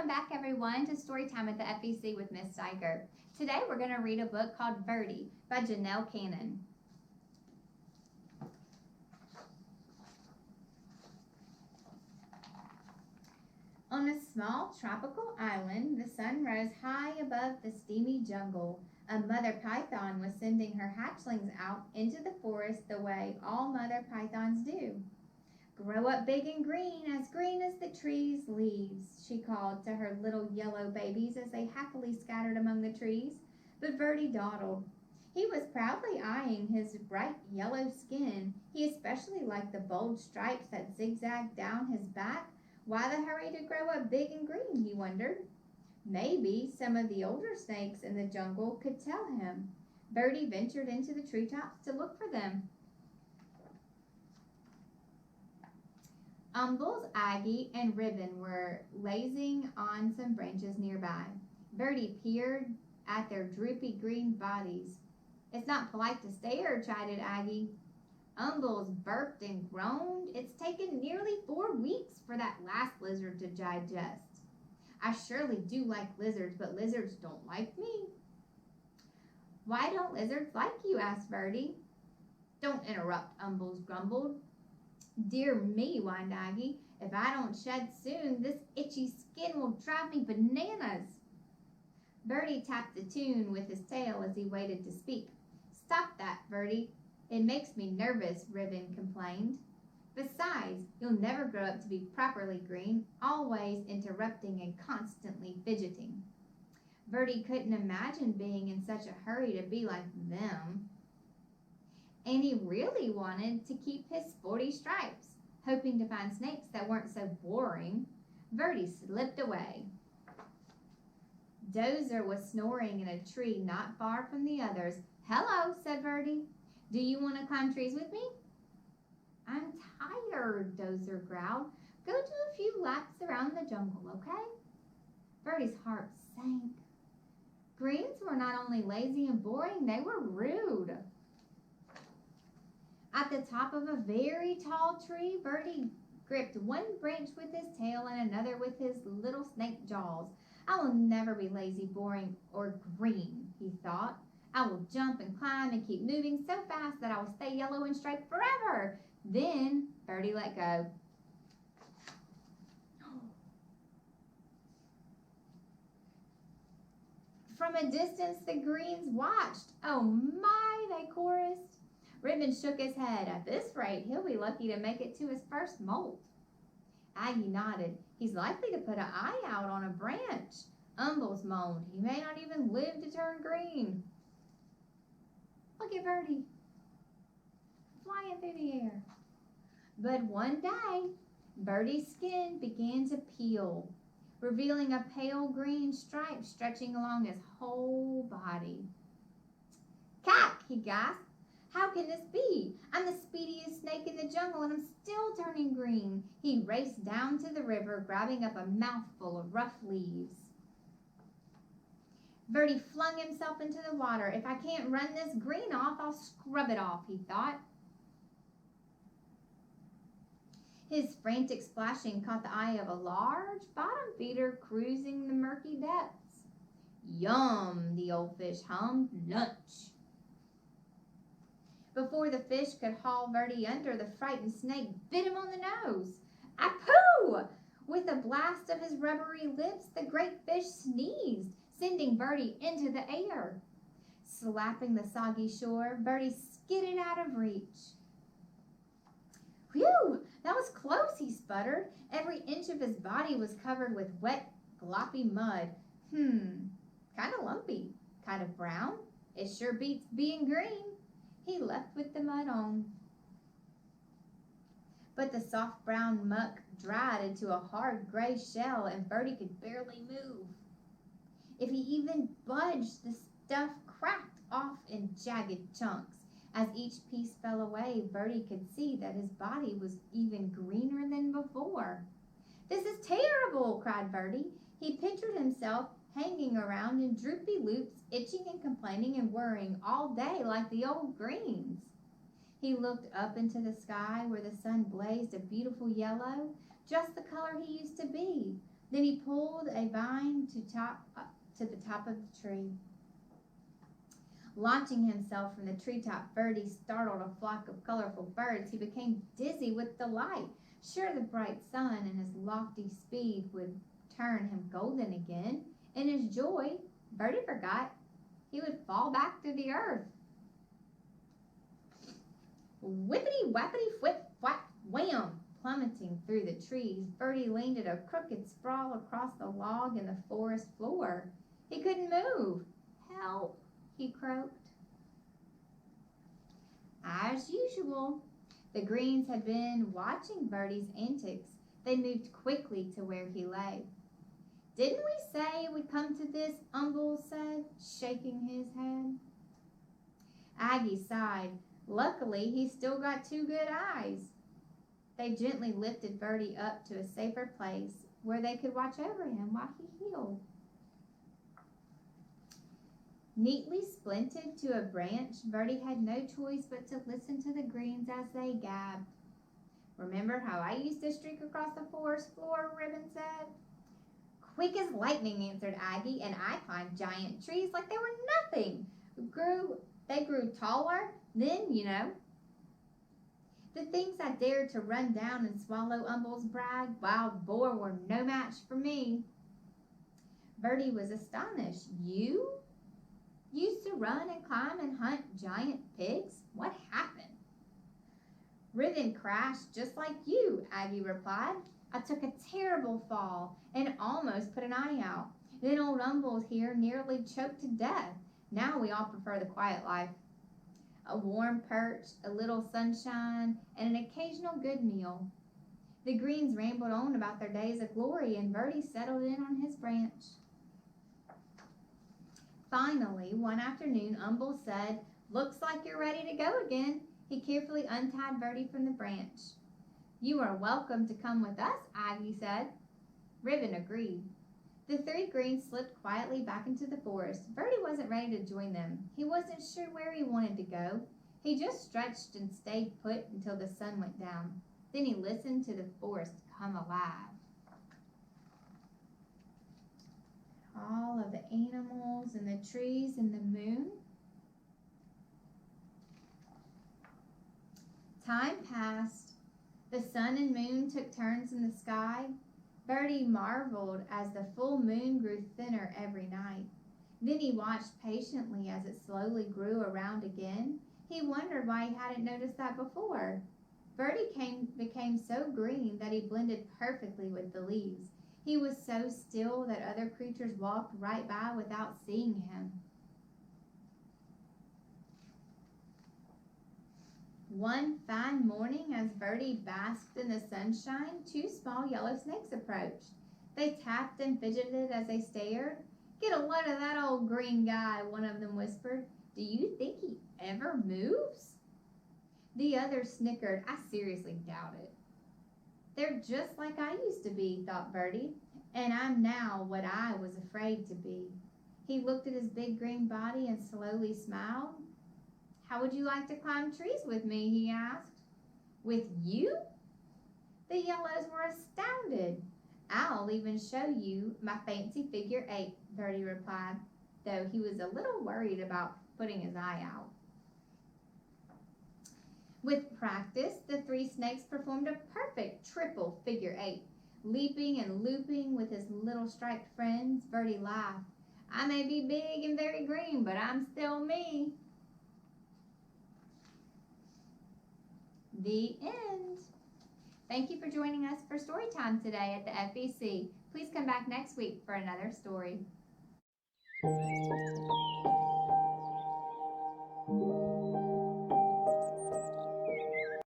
back, everyone, to Storytime at the FEC with Miss Stiger. Today we're going to read a book called Verdi by Janell Cannon. On a small tropical island, the sun rose high above the steamy jungle. A mother python was sending her hatchlings out into the forest the way all mother pythons do. "Grow up big and green as the trees' leaves," she called to her little yellow babies as they happily scattered among the trees. But Verdi dawdled. He was proudly eyeing his bright yellow skin. He especially liked the bold stripes that zigzagged down his back. Why the hurry to grow up big and green, he wondered. Maybe some of the older snakes in the jungle could tell him. Verdi ventured into the treetops to look for them. Umbles, Aggie, and Ribbon were lazing on some branches nearby. Verdi peered at their droopy green bodies. "It's not polite to stare," chided Aggie. Umbles burped and groaned. "It's taken nearly 4 weeks for that last lizard to digest. I surely do like lizards, but lizards don't like me." "Why don't lizards like you?" asked Verdi. "Don't interrupt," Umbles grumbled. "Dear me," whined Aggie. "If I don't shed soon, this itchy skin will drive me bananas." Verdi tapped the tune with his tail as he waited to speak. "Stop that, Verdi. It makes me nervous," Ribbon complained. "Besides, you'll never grow up to be properly green, always interrupting and constantly fidgeting." Verdi couldn't imagine being in such a hurry to be like them. And he really wanted to keep his sporty stripes, hoping to find snakes that weren't so boring. Verdi slipped away. Dozer was snoring in a tree not far from the others. "Hello," said Verdi. "Do you want to climb trees with me?" "I'm tired," Dozer growled. "Go do a few laps around the jungle, okay?" Verdi's heart sank. Greens were not only lazy and boring, they were rude. At the top of a very tall tree, Verdi gripped one branch with his tail and another with his little snake jaws. "I will never be lazy, boring, or green," he thought. "I will jump and climb and keep moving so fast that I will stay yellow and striped forever." Then Verdi let go. From a distance, the greens watched. "Oh my," they chorused. Ribbon shook his head. "At this rate, he'll be lucky to make it to his first molt." Aggie nodded. "He's likely to put an eye out on a branch." Umbles moaned. "He may not even live to turn green." Look at Verdi, flying through the air. But one day, Verdi's skin began to peel, revealing a pale green stripe stretching along his whole body. "Cack!" he gasped. "How can this be? I'm the speediest snake in the jungle and I'm still turning green." He raced down to the river, grabbing up a mouthful of rough leaves. Verdi flung himself into the water. "If I can't run this green off, I'll scrub it off," he thought. His frantic splashing caught the eye of a large bottom feeder cruising the murky depths. "Yum," the old fish hummed. "Lunch." Before the fish could haul Verdi under, the frightened snake bit him on the nose. "Apoo!" With a blast of his rubbery lips, the great fish sneezed, sending Verdi into the air. Slapping the soggy shore, Verdi skidded out of reach. "Whew, that was close," he sputtered. Every inch of his body was covered with wet, gloppy mud. Kind of lumpy, kind of brown. It sure beats being green." He left with the mud on. But the soft brown muck dried into a hard gray shell and Verdi could barely move. If he even budged, the stuff cracked off in jagged chunks. As each piece fell away, Verdi could see that his body was even greener than before. "This is terrible," cried Verdi. He pictured himself hanging around in droopy loops, itching and complaining and worrying all day like the old greens. He looked up into the sky where the sun blazed a beautiful yellow, just the color he used to be. Then he pulled a vine to the top of the tree. Launching himself from the treetop, Verdi startled a flock of colorful birds. He became dizzy with delight. Sure, the bright sun and his lofty speed would turn him golden again. In his joy, Verdi forgot he would fall back to the earth. Whippity whappity whip whap wham! Plummeting through the trees, Verdi landed a crooked sprawl across the log in the forest floor. He couldn't move. Help, he croaked. As usual, the Greens had been watching Verdi's antics. They moved quickly to where he lay. Didn't we say we'd come to this? Umble said, shaking his head. Aggie sighed. Luckily, he's still got two good eyes. They gently lifted Verdi up to a safer place where they could watch over him while he healed. Neatly splinted to a branch, Verdi had no choice but to listen to the Greens as they gabbed. Remember how I used to streak across the forest floor, Ribbon said. Quick as lightning, answered Aggie, and I climbed giant trees like they were nothing. They grew taller, then, The things I dared to run down and swallow, Umble's brag, wild boar were no match for me. Verdi was astonished. You used to run and climb and hunt giant pigs? What happened? Ribbon crashed just like you, Aggie replied. I took a terrible fall and almost put an eye out. Then old Umble here nearly choked to death. Now we all prefer the quiet life. A warm perch, a little sunshine, and an occasional good meal. The Greens rambled on about their days of glory, and Verdi settled in on his branch. Finally, one afternoon, Umble said, Looks like you're ready to go again. He carefully untied Verdi from the branch. You are welcome to come with us, Aggie said. Ribbon agreed. The three Greens slipped quietly back into the forest. Verdi wasn't ready to join them. He wasn't sure where he wanted to go. He just stretched and stayed put until the sun went down. Then he listened to the forest come alive. All of the animals and the trees and the moon. Time passed. The sun and moon took turns in the sky. Verdi marveled as the full moon grew thinner every night. Then he watched patiently as it slowly grew around again. He wondered why he hadn't noticed that before. Verdi became so green that he blended perfectly with the leaves. He was so still that other creatures walked right by without seeing him. One fine morning, as Verdi basked in the sunshine, two small yellow snakes approached. They tapped and fidgeted as they stared. Get a load of that old green guy, one of them whispered. Do you think he ever moves? The other snickered. I seriously doubt it. They're just like I used to be, thought Verdi, and I'm now what I was afraid to be. He looked at his big green body and slowly smiled. How would you like to climb trees with me, he asked. With you? The yellows were astounded. I'll even show you my fancy figure 8, Verdi replied, though he was a little worried about putting his eye out. With practice, the three snakes performed a perfect triple figure 8. Leaping and looping with his little striped friends, Verdi laughed. I may be big and very green, but I'm still me. The end. Thank you for joining us for story time today at the FEC. Please come back next week for another story.